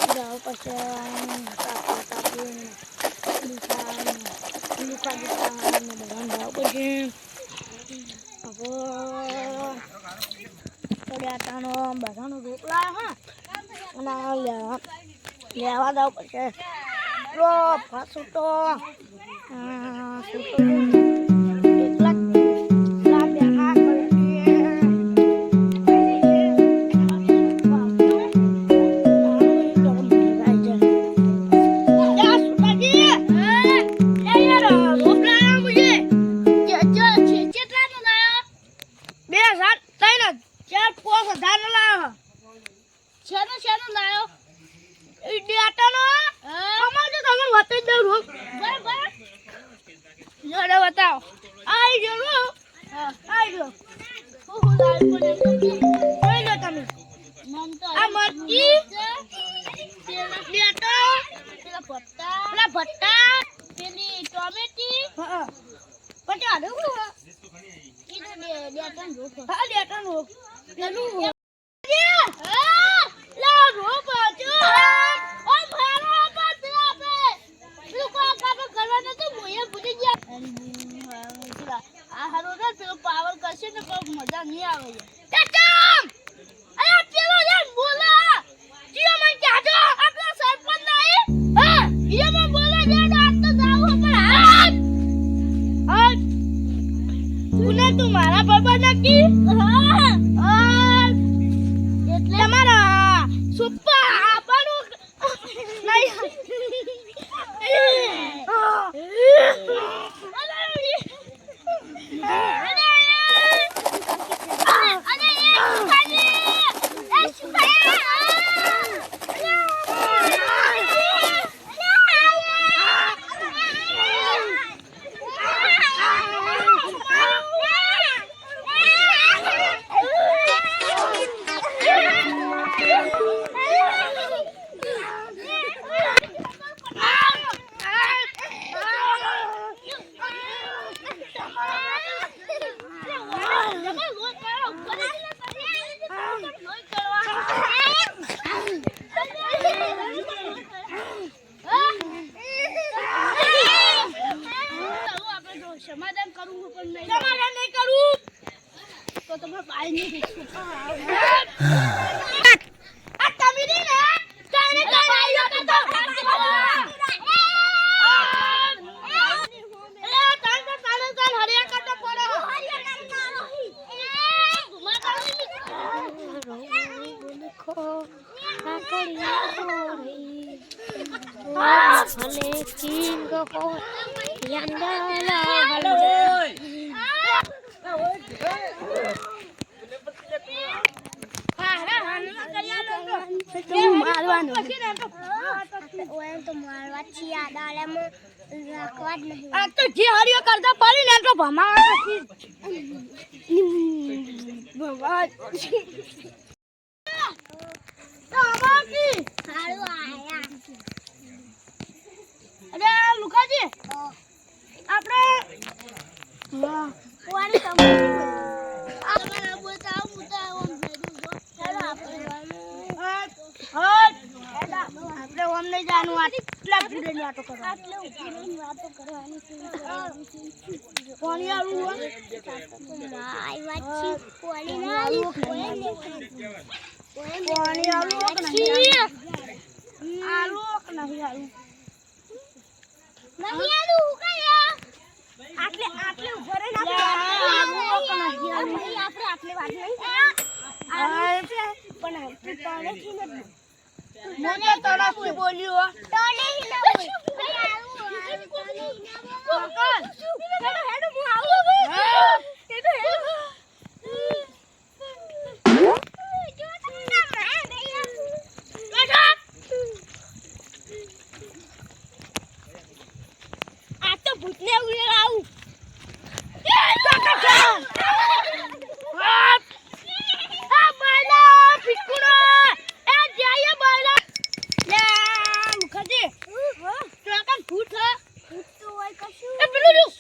જાવ પછી કાપી જાવ પછી આટાનો બધાનો રોટલા હા અને લેવા જાવ પછી ફાસુટો बताओ आई जो आई जो भट्टा टोमेटी पावर करशे ने मजा नहीं आवे तुम्हारा बाबा नक्की તમારા સુપ્પા આપવાનું समाधान करूंगा पर नहीं समाधान नहीं करूं तो तुम्हें पाई नहीं देखूंगा आ तभी नहीं ना ताने आई हो तो तान हरिया का तो पड़ो देखो काकड़िया हो रही भले किंग हो यंदा हरियो करता पड़ी ने तो भमा अरे मुखाजी આપણે વાણી આપણે બોલતા મુતા ઓમ ચાલો આપણે ઓમ નહીં જાનું આટલા ભીડની વાતો કરો આટલે ભીડની વાતો કરવાની છે પાણી આવું માય વાચી પાણી ના આવું પાણી આવું કે નહીં આવું કે નહીં આવું नहीं आलू कया आटले आटले ऊपर है ना આપણે આટલે વાત નહીં પણ તું તને કી ન મને તરફથી બોલ્યો તને હિ ન બોલ હેડો હેડો હું આવું હેડો હેડો ભૂતને ઉડે આવું આ બાયલા ફિકુડો એ જાય બાયલા લે મુખજી તો કાન ભૂત તો હોય કશું એ પેલું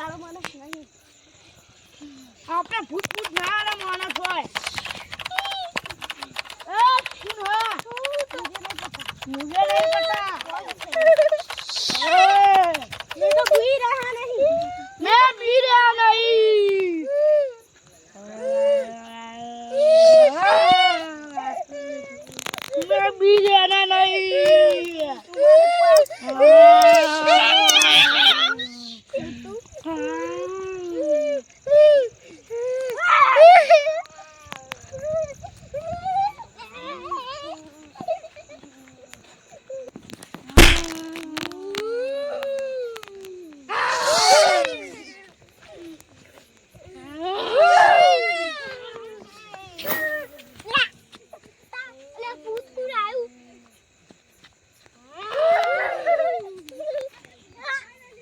આરો માણસ નહીં. આપણે ભૂત ભૂત ના આલે માણસ હોય. શું હા મુझे नहीं पता. ये तो पी रहा नहीं. मैं पी रहा नहीं. मैं पी रहा नहीं.